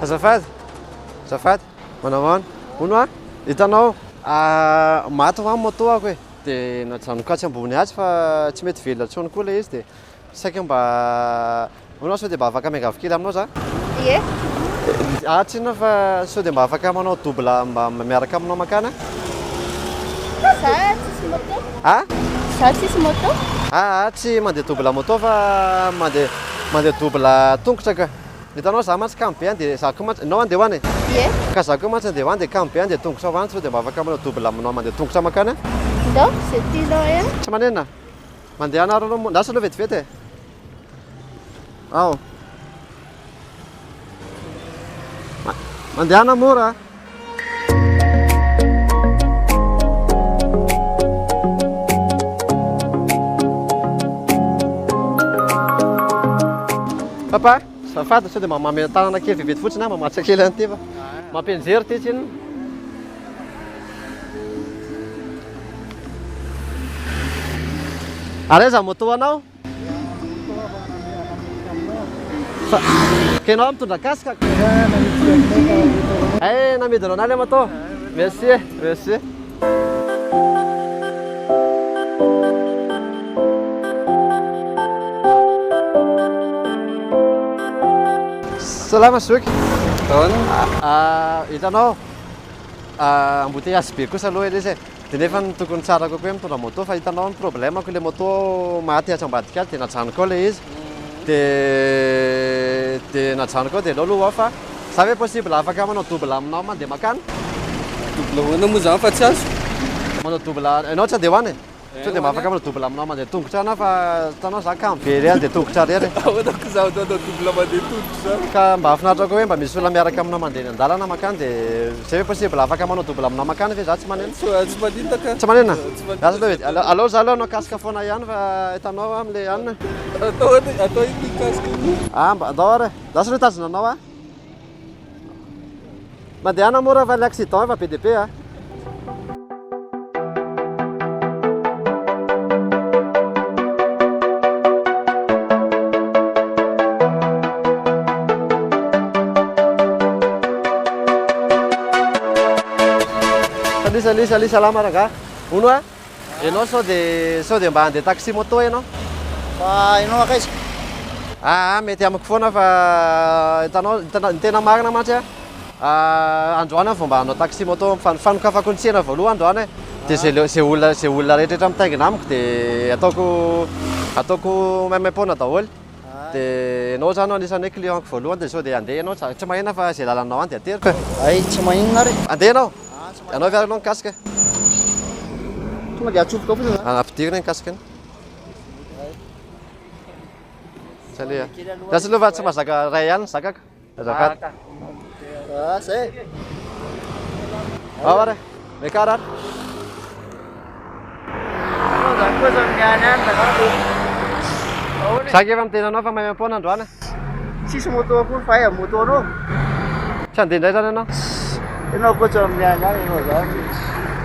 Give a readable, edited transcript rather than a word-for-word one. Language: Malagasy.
Azafady. Azafady. Manao. Ono hitanao maty ho moto ako e. Dia najanoko atsy ambony azy fa tsy mety velona intsony koa ilay izy dia saika mba anao sao dia mba afaka miangavy kely aminao za? Ie. Tsinona fa sao dia mba afaka manao double mba miaraka aminao makana? Za tsisy moto. Za tsisy moto. Tsy mandeha double moto fa mandeha double tongotra ka. Hitanao za mantsy kamo be dia za koa mantsy anao andeha hoany? Ie. Ka za koa mantsy andeha hoany dia kamo be dia tongotra hoany sao dia mba afaka manao double aminao mandeha tongotra makana? Non, c'est tianao e. Tsy manenina. Mandeha anareo aloha lasa aloha vetivety e. Ao. Mandeha ana mora. Papa, azafady sao dia mamame tanana kely vetivety fotsiny aho mamatsa kely an'ity fa mampianjery ty tsiny. Areza moto anao? Ke anao mitondra casque? Namidinao anahy ilay moto. Merci, merci. Salama Soky. Hitanao embouteillage be kosa aloha ilay izy e. Dia nefa tokony tsara kokoa mitondra moto fa hitanao ny problemako ilay moto maty atsy ambadika azy dia najanoko ao ilay izy. Dia najanoko ao dia aleo aloha fa sa ve possible afaka manao double aminao mandeha makany? Double hoana moa zany fa tsy azo. Manao double ianao tsy andeha hoany e? Sao dia mba afaka manao double aminao mandeha tongotra ana fa hitanao za kamo be rery dia tongotra rery. Ahoanako zaho atao double mandeha tongotra. Ka mba afinaritra koa hoe mba misy olona miaraka aminao mandeha ny an-dalana makany dia zay hoe possible afaka manao double aminao makany ve za tsy manena? Tsy manitaka. Tsy manena? Aleo za aleo anao casque foana ihany fa hitanao amin'ilay anina. Atao ity casque ity. Mba andao ary. Za sy tazona anao mandeha ana mora fa l'accident efa be dia be Salut, salama raga. Ono ianao sao dia mba handeha taxi moto ianao? Fa ianao akaiza? Mety amiko foana fa hitanao ny tena marina mantsy androany vao mba hanao taxi moto fanokafako ny tsena voalohany androany e. Dia zay olona rehetrarehetra mitaingina amiko dia ataoko maimaim-poana daholo. Dia ianao zany anisan'ny clientko voalohany dia sao dia handeha ianao tsy mahena fa zay lalanao any dia ateriko. Tsy maninona ary. Andeha ianao? Ianao viaranao ny casque? Tonga dia atsofoka fotsiny. Ampidirina ny casque ny. Salut. Lasa aloha fa tsy mahazaka ray ihany zakako. Azafady. Zay. Ao ary. Mekara ary. Saky efa mitenanao fa maimaim-poana androany. Tsisy moto akory fa moto anao. Tsy handeha indray zany ianao? Ianao koa tsy amin'ny any ianao zany.